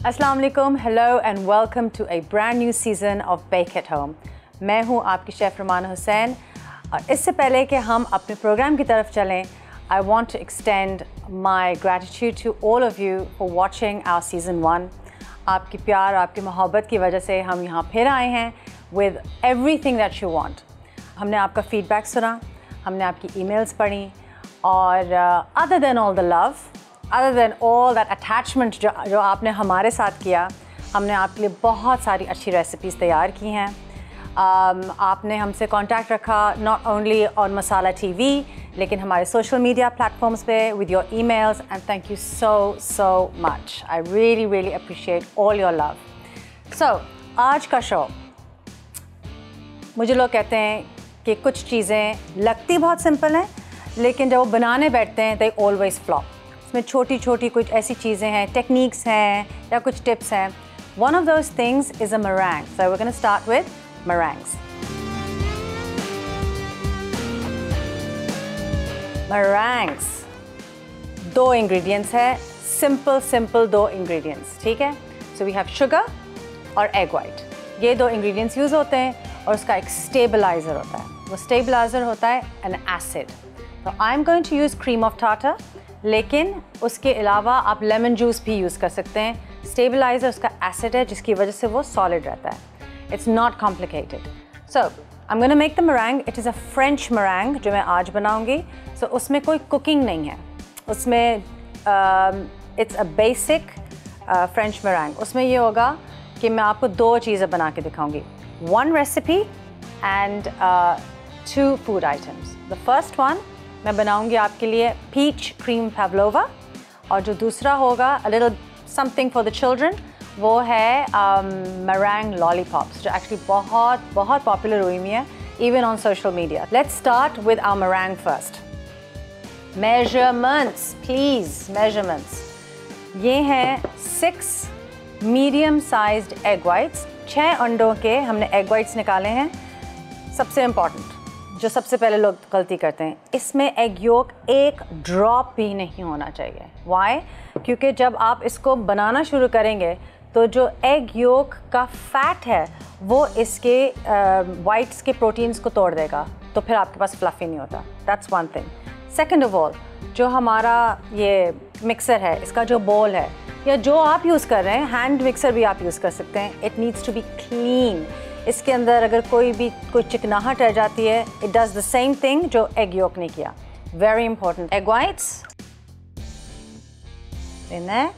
अस्सलाम वालेकुम, hello and welcome to a brand new season of Bake at Home. मैं हूँ आपकी शेफ़ रुमाना हुसैन। और इससे पहले कि हम अपने प्रोग्राम की तरफ चलें, I want to extend my gratitude to all of you for watching our season 1। आपकी प्यार, आपकी मोहब्बत की वजह से हम यहाँ फिर आए हैं with everything that you want. हमने आपका फ़ीडबैक सुना, हमने आपकी ईमेल्स पढ़ी और other than all the love, other than all that attachment जो आपने हमारे साथ किया, हमने आपके लिए बहुत सारी अच्छी रेसिपीज़ तैयार की हैं। आपने हमसे कांटेक्ट रखा not only on Masala TV लेकिन हमारे सोशल मीडिया प्लेटफॉर्म्स पे with your emails, and thank you so much. I really appreciate all your love. So आज का शो, मुझे लोग कहते हैं कि कुछ चीज़ें लगती बहुत सिंपल हैं लेकिन जब वो बनाने बैठते हैं दे ऑलवेज फ्लॉप। इसमें छोटी छोटी कुछ ऐसी चीज़ें हैं, टेक्निक्स हैं या कुछ टिप्स हैं। One of those things is a मeringue। So we are gonna start with meringues। meringues 2 ingredients है, सिंपल 2 इंग्रेडिएंट्स, ठीक है। सो वी हैव शुगर और एग वाइट, ये 2 इंग्रेडिएंट्स यूज़ होते हैं और उसका एक स्टेबलाइज़र होता है। वो स्टेबलाइज़र होता है एन एसिड। तो I am going to use cream of tartar, लेकिन उसके अलावा आप लेमन जूस भी यूज़ कर सकते हैं। स्टेबलाइज़र उसका एसिड है जिसकी वजह से वो सॉलिड रहता है। It's not complicated. So I am gonna make the meringue। It is a French meringue जो मैं आज बनाऊंगी। सो उसमें कोई कुकिंग नहीं है, उसमें it's a basic French meringue। उसमें ये होगा कि मैं आपको 2 चीज़ें बना के दिखाऊंगी, 1 recipe and 2 food items. The first one मैं बनाऊंगी आपके लिए पीच क्रीम पावलोवा, और जो दूसरा होगा a little something for the children, वो है meringue लॉलीपॉप्स जो एक्चुअली बहुत पॉपुलर हुई हुई है even on social media. Let's start with our meringue first. Measurements please, measurements ये हैं 6 मीडियम साइज्ड एग वाइट्स। 6 अंडों के हमने एग वाइट्स निकाले हैं। सबसे इम्पॉर्टेंट जो सबसे पहले लोग गलती करते हैं, इसमें एग योक 1 ड्रॉप भी नहीं होना चाहिए। वाई? क्योंकि जब आप इसको बनाना शुरू करेंगे तो जो एग योक का फैट है वो इसके वाइट्स के प्रोटीन्स को तोड़ देगा, तो फिर आपके पास फ्लफ़ी नहीं होता। That's one thing. Second of all, जो हमारा ये मिक्सर है, इसका जो बोल है या जो आप यूज़ कर रहे हैं, हैंड मिक्सर भी आप यूज़ कर सकते हैं, it needs to be clean. इसके अंदर अगर कोई चिकनाहट रह जाती है, it does the same thing जो एग योक ने किया। Very important. Egg whites in है,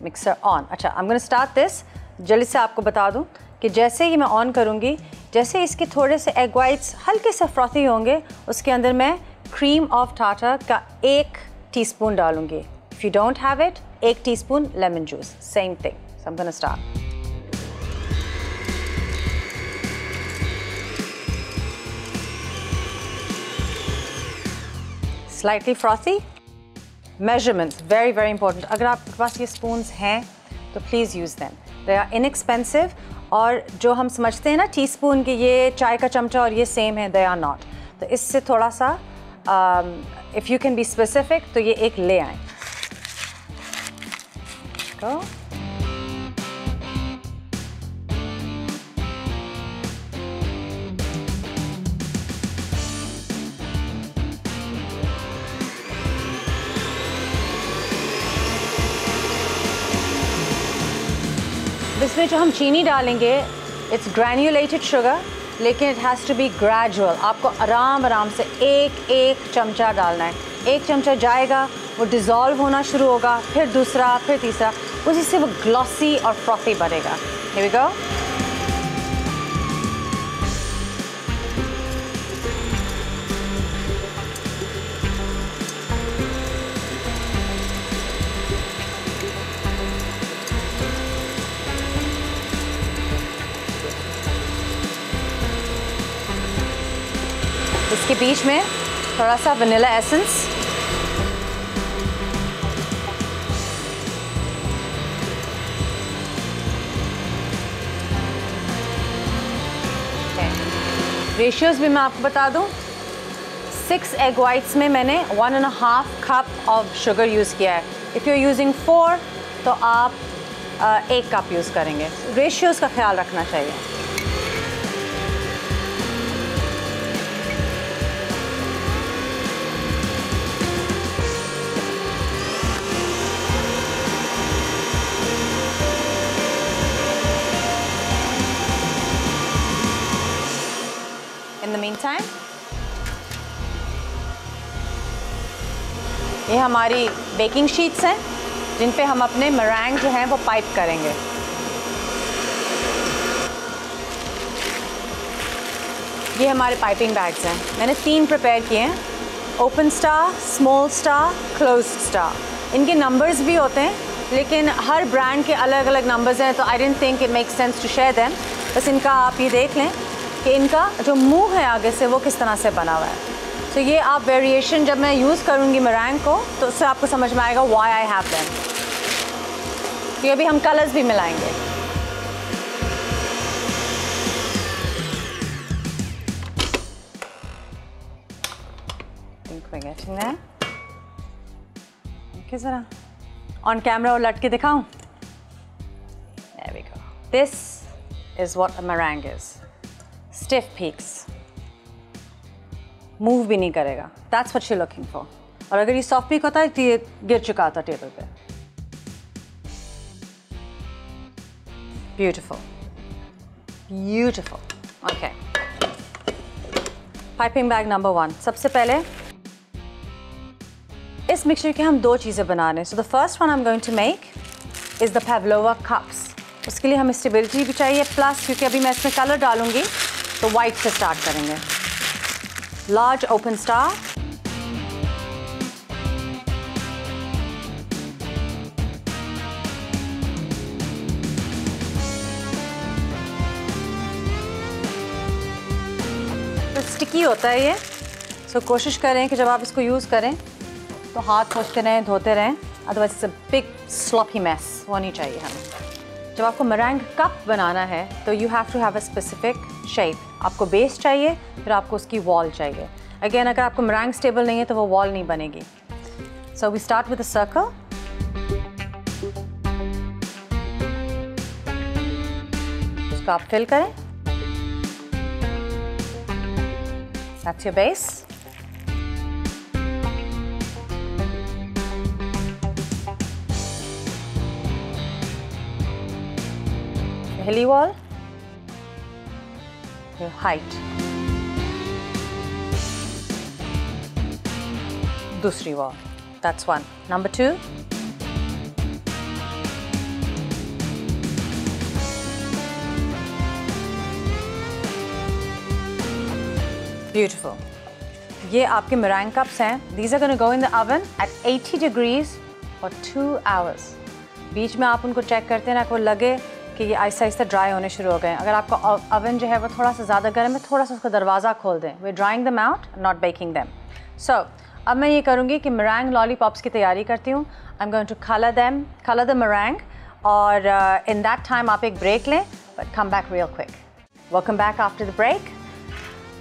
मिक्सर ऑन। अच्छा, I am gonna start this. जल्दी से आपको बता दूं कि जैसे ही मैं ऑन करूंगी, जैसे इसके थोड़े से एग वाइट्स हल्के से फ्रॉथी होंगे, उसके अंदर मैं क्रीम ऑफ टार्टर का 1 टीस्पून डालूंगी। If you don't have it, 1 teaspoon lemon juice, same thing. So I am gonna start. Slightly frothy. Measurements very important. अगर आपके पास ये स्पून्स हैं तो please use them. They are inexpensive, और जो हम समझते हैं ना टीस्पून के, ये चाय का चमचा और ये सेम है, they are not. तो इससे थोड़ा सा if you can be specific तो ये एक ले आएँ। Go. इसमें जो हम चीनी डालेंगे, इट्स ग्रैन्युलेटेड शुगर, लेकिन it has to be gradual. आपको आराम से एक चमचा डालना है। 1 चमचा जाएगा, वो डिज़ोल्व होना शुरू होगा, फिर दूसरा, फिर तीसरा, उसी से वो ग्लॉसी और फ्रॉथी बनेगा। Here we go. इसके बीच में थोड़ा सा वनीला एसेंस, रेशियोज भी मैं आपको बता दूं, 6 एग वाइट्स में मैंने 1.5 कप ऑफ शुगर यूज़ किया है। इफ़ यू आर यूजिंग 4 तो आप 1 कप यूज़ करेंगे। रेशियोज़ का ख्याल रखना चाहिए। इन द मीन टाइम ये हमारी बेकिंग शीट्स हैं जिन पे हम अपने मeringue जो हैं वो पाइप करेंगे। ये हमारे पाइपिंग बैग्स हैं। मैंने 3 प्रिपेयर किए हैं, open star, small star, closed star. इनके नंबर्स भी होते हैं लेकिन हर ब्रांड के अलग अलग नंबर्स हैं, तो I didn't think it makes sense to share them. बस इनका आप ये देख लें कि इनका जो मुंह है आगे से वो किस तरह से बना हुआ है। तो ये आप वेरिएशन जब मैं यूज़ करूँगी meringue को तो उससे आपको समझ में आएगा व्हाई आई हैव देम। तो अभी हम कलर्स भी मिलाएंगे। ओके, ज़रा ऑन कैमरा उलट के दिखाऊं। There we go. This is what a meringue is. Stiff peaks. Move भी नहीं करेगा। That's what you're looking for. और अगर ये सॉफ्ट पीक होता है तो ये गिर चुका था टेबल पे। Beautiful. Beautiful. Okay. Piping bag number 1. सबसे पहले इस मिक्सचर के हम 2 चीज़ें बना रहे हैं। So the first one I'm going to make is the pavlova cups. उसके लिए हमें स्टेबिलिटी भी चाहिए, प्लस क्योंकि अभी मैं इसमें कलर डालूंगी तो वाइट से स्टार्ट करेंगे। Large open star, तो स्टिकी होता है ये, सो कोशिश करें कि जब आप इसको यूज़ करें तो हाथ पोंछते रहें, धोते रहें, otherwise it's a big sloppy mess, वो नहीं चाहिए हमें। जब आपको meringue कप बनाना है तो you have to have a specific shape. आपको बेस चाहिए, फिर आपको उसकी वॉल चाहिए। अगेन अगर आपको meringue स्टेबल नहीं है तो वो वॉल नहीं बनेगी। So we start with a circle. इसको आप फिल करें। That's your base. Hilly wall, your height. दूसरी wall. That's 1. Number 2. Beautiful. ये आपके meringue cups हैं. These are going to go in the oven at 80 degrees for 2 hours. बीच में आप उनको चेक करते हैं ना, आपको लगे कि ये आहिस्ता आहिस्ता ड्राई होने शुरू हो गए हैं। अगर आपका ओवन जो है वो थोड़ा सा ज़्यादा गर्म है, थोड़ा सा उसका दरवाज़ा खोल दें। We're drying them out, not baking them. So अब मैं ये करूँगी कि meringue लॉलीपॉप्स की तैयारी करती हूँ। I am going to colour the meringue, और इन दैट टाइम आप एक ब्रेक लें, but come back real quick. Welcome back after the break.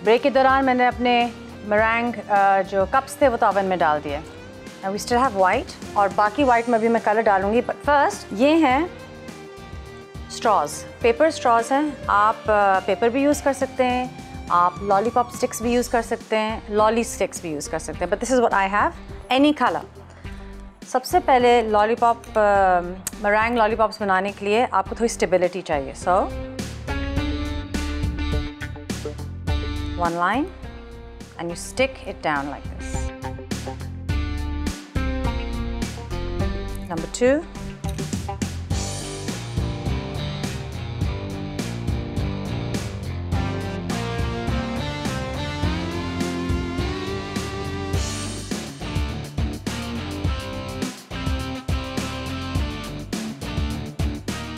Break के दौरान मैंने अपने meringue जो कप्स थे वो तो ओवन में डाल दिए। And we still have white, और बाकी वाइट में भी मैं कलर डालूँगी। बट फर्स्ट ये हैं स्ट्रॉज, पेपर स्ट्रॉज हैं। आप पेपर भी यूज़ कर सकते हैं, आप लॉलीपॉप स्टिक्स भी यूज़ कर सकते हैं, लॉली स्टिक्स भी यूज़ कर सकते हैं, but this is what I have, any colour. सबसे पहले लॉलीपॉप meringue लॉलीपॉप्स बनाने के लिए आपको थोड़ी स्टेबिलिटी चाहिए। सो 1 line and you stick it down like this. Number 2.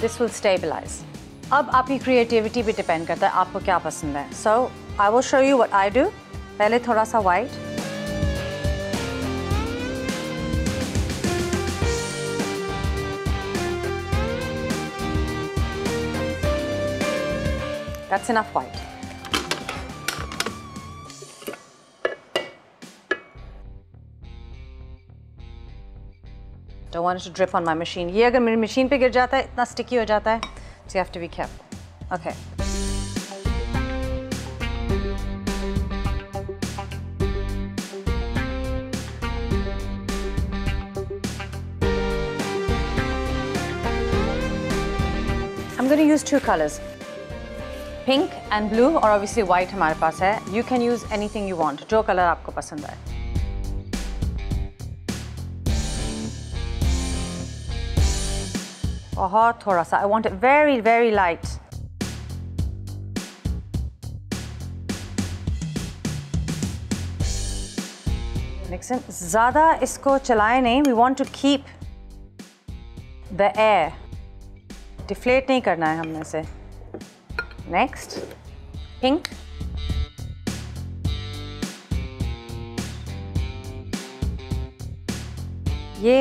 This will stabilize. अब आपकी क्रिएटिविटी भी डिपेंड करता है आपको क्या पसंद है। So I will show you what I do. पहले थोड़ा सा white, that's enough white. Don't want it to drip on my machine. ये अगर मेरी मशीन पे गिर जाता है इतना sticky हो जाता है, so you have to be careful. Okay. I'm going to use two colors, pink and blue, और obviously white हमारे पास है. You can use anything you want, जो color आपको पसंद आए. बहुत थोड़ा सा. I want it very, very light. Mix in. ज़्यादा इसको चलाए नहीं. We want to keep the air. Deflate नहीं करना है हमने इसे. Next pink. ये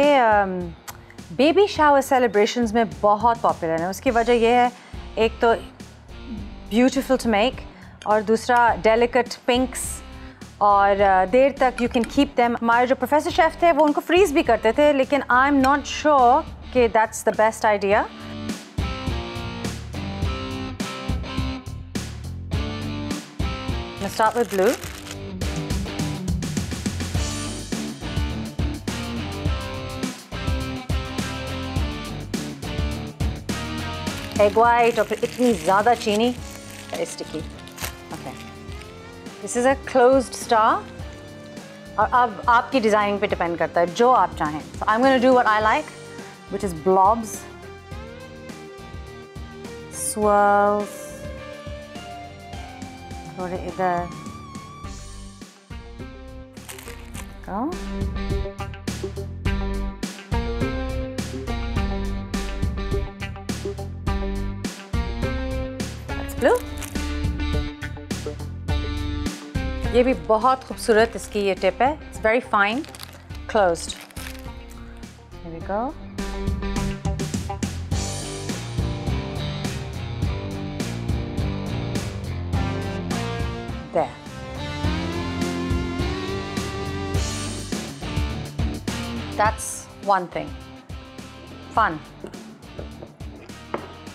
बेबी शावर सेलिब्रेशंस में बहुत पॉपुलर है. उसकी वजह ये है, एक तो ब्यूटीफुल टू मेक और दूसरा डेलिकेट पिंक्स और देर तक यू कैन कीप देम. हमारे जो प्रोफेसर शेफ थे वो उनको फ्रीज भी करते थे, लेकिन आई एम नॉट श्योर कि that's the best idea. Let's start with blue. Egg white और फिर इतनी ज़्यादा चीनी, very sticky. Okay. This is a closed star. और अब आपकी डिज़ाइनिंग पे डिपेंड करता है, जो आप चाहें. So I'm going to do what I like, which is blobs, swirls. थोड़े इधर go. That's blue. ये भी बहुत खूबसूरत इसकी ये टिप है. It's very fine, closed. Here we go. There. That's one thing. Fun.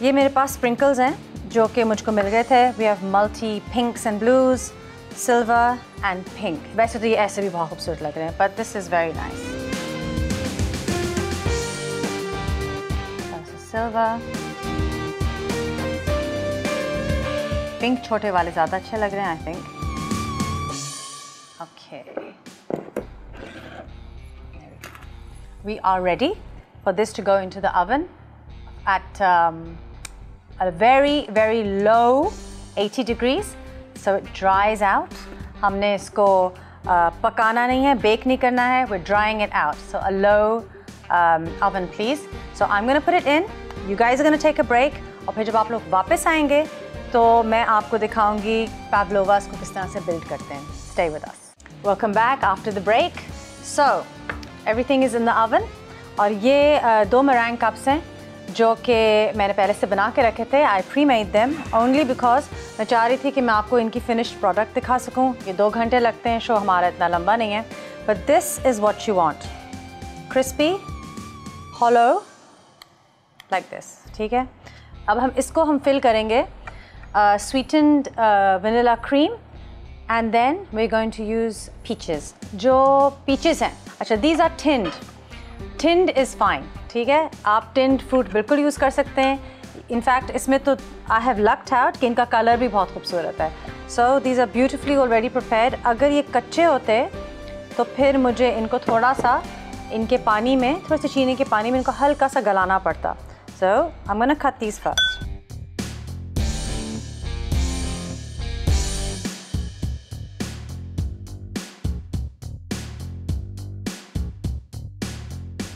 ये मेरे पास sprinkles हैं जो कि मुझको मिल गए थे. We have multi pinks and blues, silver and pink. वैसे तो ये ऐसे भी बहुत खूबसूरत लग रहे हैं, but this is very nice. Silver. Pink छोटे वाले ज़्यादा अच्छे लग रहे हैं, I think. Okay. We are ready for this to go into the oven at a very, very low 80 degrees, so it dries out. हमने इसको पकाना नहीं है, bake नहीं करना है. We're drying it out. So a low oven, please. So I'm going to put it in. You guys are going to take a break. और फिर जब आप लोग वापस आएंगे तो मैं आपको दिखाऊंगी pavlovas को किस तरह से build करते हैं. Stay with us. Welcome back after the break. So everything is in the oven. और ये दो meringue cups हैं जो कि मैंने पहले से बना के रखे थे. I pre-made them only because मैं चाह रही थी कि मैं आपको इनकी finished product दिखा सकूं. ये 2 घंटे लगते हैं, शो हमारा इतना लंबा नहीं है. But this is what you want. Crispy, hollow, like this. ठीक है. अब हम इसको हम fill करेंगे sweetened vanilla cream, and then we're going to use peaches. जो peaches हैं, अच्छा, these are tinned. Tinned is fine. ठीक है, आप tinned fruit बिल्कुल यूज़ कर सकते हैं. In fact, इसमें तो I have lucked out कि इनका कलर भी बहुत खूबसूरत है. So these are beautifully already prepared. अगर ये कच्चे होते तो फिर मुझे इनको थोड़ा सा इनके पानी में, थोड़ी सी चीनी के पानी में इनको हल्का सा गलाना पड़ता. So I'm going to cut these first.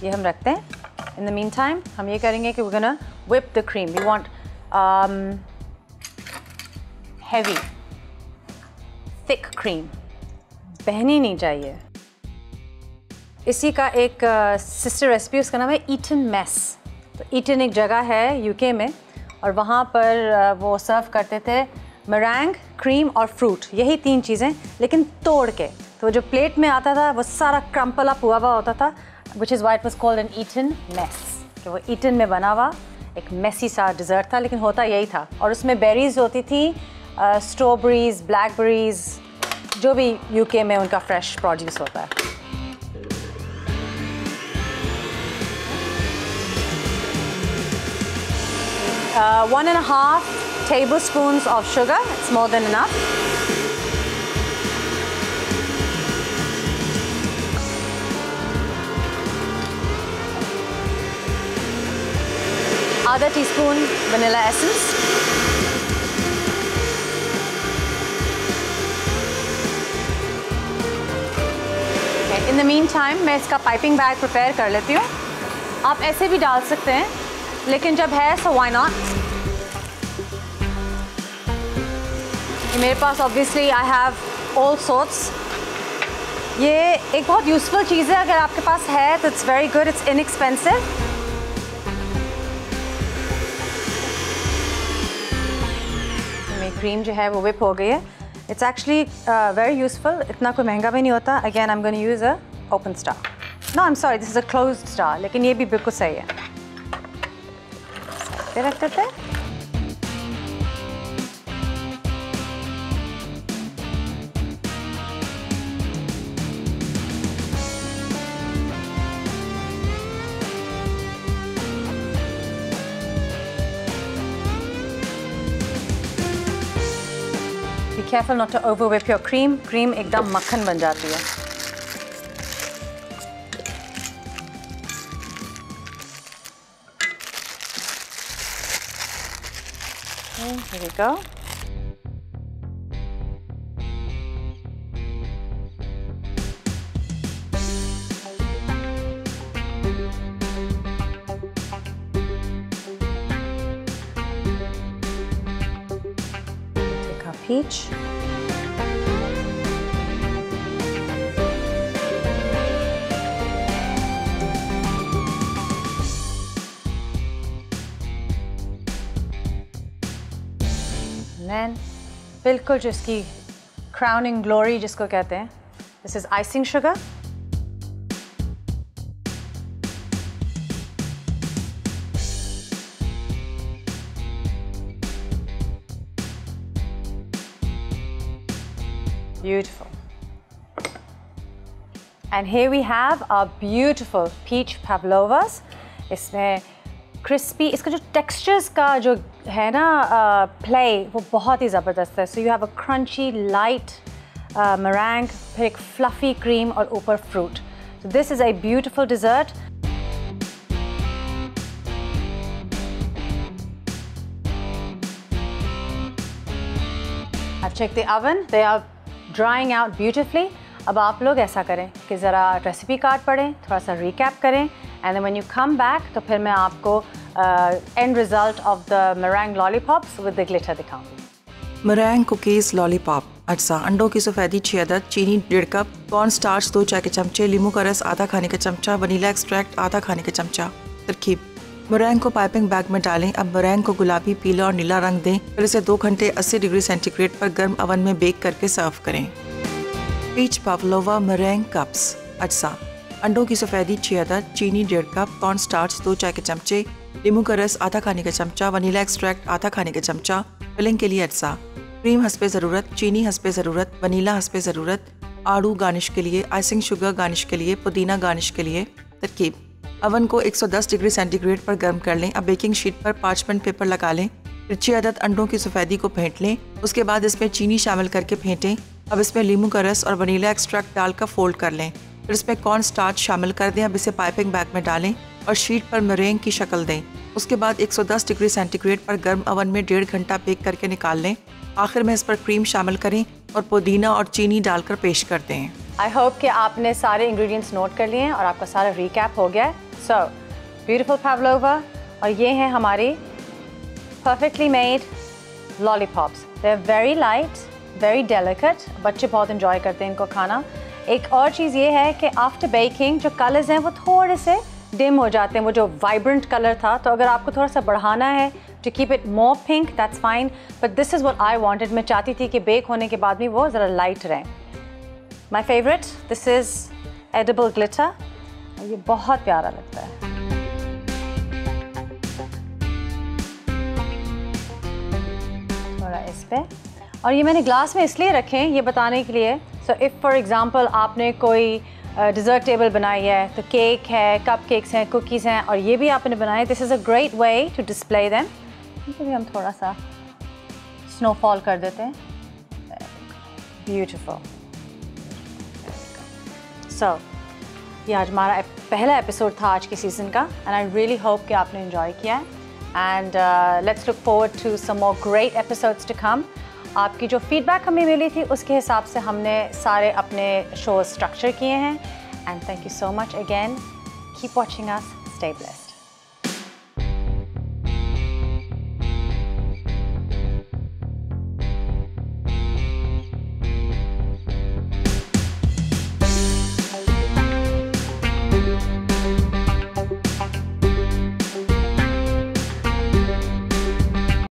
ये हम रखते हैं. In the meantime, हम ये करेंगे कि we're gonna whip the cream. We want heavy, thick cream. बहनी नहीं चाहिए. इसी का एक sister recipe, उसका नाम है Eton Mess. तो Eton एक जगह है यूके में और वहाँ पर वो सर्व करते थे meringue, cream और fruit. यही 3 चीज़ें, लेकिन तोड़ के. तो जो प्लेट में आता था वो सारा क्रम्पल अप हुआ होता था. Which is why it was called an Eton mess, कि वो ईटन में बना हुआ एक मेसी सा डिज़र्ट था, लेकिन होता यही था। और उसमें बेरीज होती थी, स्ट्रॉबेरीज, ब्लैकबेरीज, जो भी यूके में उनका फ्रेश प्रोड्यूस होता है। 1.5 tablespoons of sugar, it's more than enough. Half teaspoon vanilla essence. Okay, in the meantime, मैं इसका पाइपिंग बैग प्रिपेयर कर लेती हूँ। आप ऐसे भी डाल सकते हैं, लेकिन जब है so why not? मेरे पास obviously I have all sorts. ये एक बहुत यूज़फुल चीज़ है, अगर आपके पास है तो it's very good, it's inexpensive. मेरी क्रीम जो है वो whip हो गई है. It's actually very useful. इतना कोई महंगा भी नहीं होता. Again, I'm going to use a open star. No, I'm sorry, this is a closed star. लेकिन ये भी बिल्कुल सही है. साइड रख देते हैं. Be careful not to over whip your cream. Cream एकदम मक्खन बन जाती है. Okay, here we go. Take our peach. बिल्कुल जो इसकी क्राउनिंग ग्लोरी जिसको कहते हैं, this is icing sugar. Beautiful. And here we have our beautiful peach pavlovas. इसमें क्रिस्पी, इसका जो टेक्सचर्स का जो है ना प्ले वो बहुत ही ज़बरदस्त है. So you have a crunchy light मeringue, फिर एक फ्लफ़ी क्रीम और ऊपर fruit. So this is a beautiful dessert. I've checked the oven, they are drying out beautifully. अब आप लोग ऐसा करें कि ज़रा रेसिपी कार्ड पढ़ें, थोड़ा सा रिकैप करें, and then when you come back तो फिर मैं आपको end result of the meringue lollipops with the glitter दिखाऊंगी. meringue cookies lollipop. अज्जा: अंडों की सफ़ेदी 6 अदद, चीनी 1.5 कप, कॉर्न स्टार्च 2 चाय के चमचे, नींबू का रस आधा खाने का चमचा, वनीला एक्सट्रैक्ट आधा खाने का चमचा. तरकीब: meringue को पाइपिंग बैग में डालें. अब meringue को गुलाबी, पीला और नीला रंग दें. फिर इसे 2 घंटे 80 डिग्री सेंटीग्रेड पर गर्म ओवन में बेक करके सर्व करें. Peach pavlova meringue cups. अज्जा: अंडों की सफ़ेदी 6 अदद, चीनी 1.5 कप, कॉर्न स्टार्च 2 चाय के चमचे, नींबू का रस आधा खाने का चमचा, वनीला एक्सट्रैक्ट आधा खाने का चमचा. फिलिंग के लिए अज्जा: क्रीम हस्बे ज़रूरत, चीनी हस्बे ज़रूरत, वनीला हस्बे ज़रूरत, आड़ू गार्निश के लिए, आइसिंग शुगर गार्निश के लिए, पुदीना गार्निश के लिए. तरकीब: अवन को 110 डिग्री सेंटीग्रेड पर गर्म कर लें. अब बेकिंग शीट पर पार्चमेंट पेपर लगा लें. फिर 6 अदद अंडों की सफ़ेदी को फेंट लें. उसके बाद इसमें चीनी शामिल करके फेंटें. अब इसमें नींबू का रस और वनीला एक्सट्रैक्ट डालकर फोल्ड कर लें. फिर इसमें कॉर्न स्टार्च शामिल कर दें. अब इसे पाइपिंग बैग में डालें और शीट पर meringue की शक्ल दें. उसके बाद 110 डिग्री सेंटीग्रेड पर गर्म ओवन में 1.5 घंटा बेक करके निकाल लें. आखिर में इस पर क्रीम शामिल करें और पुदीना और चीनी डालकर पेश करते हैं. आई होप कि आपने सारे इंग्रेडिएंट्स नोट कर लिए हैं और आपका सारा रिकैप हो गया है. सो ब्यूटीफुल पावलोवा, और ये हैं हमारी perfectly made lollipops. They are very light, very delicate. बच्चे बहुत इंजॉय करते हैं इनको खाना. एक और चीज़ ये है कि आफ्टर बेकिंग जो कलर्स हैं वो थोड़े से डिम हो जाते हैं. वो जो वाइब्रेंट कलर था, तो अगर आपको थोड़ा सा बढ़ाना है to keep it more pink, that's fine, but this is what I wanted. मैं चाहती थी कि बेक होने के बाद भी वो ज़रा लाइट रहें. My favourite, this is edible glitter. ये बहुत प्यारा लगता है। थोड़ा इस पे, और ये मैंने ग्लास में इसलिए रखे हैं ये बताने के लिए, सो इफ़ फॉर एग्ज़ाम्पल आपने कोई डिज़र्ट टेबल बनाई है, तो केक है, कप केक्स हैं, कुकीज़ हैं, और ये भी आपने बनाए, this is a great way to display them. भी हम थोड़ा सा स्नोफॉल कर देते हैं। ब्यूटीफुल। सो ये आज हमारा पहला एपिसोड था आज के सीज़न का, एंड आई रियली होप कि आपने इन्जॉय किया है, and let's look forward to some more great episodes to come. आपकी जो फीडबैक हमें मिली थी उसके हिसाब से हमने सारे अपने शोज स्ट्रक्चर किए हैं, and thank you so much again. Keep watching us, stay blessed.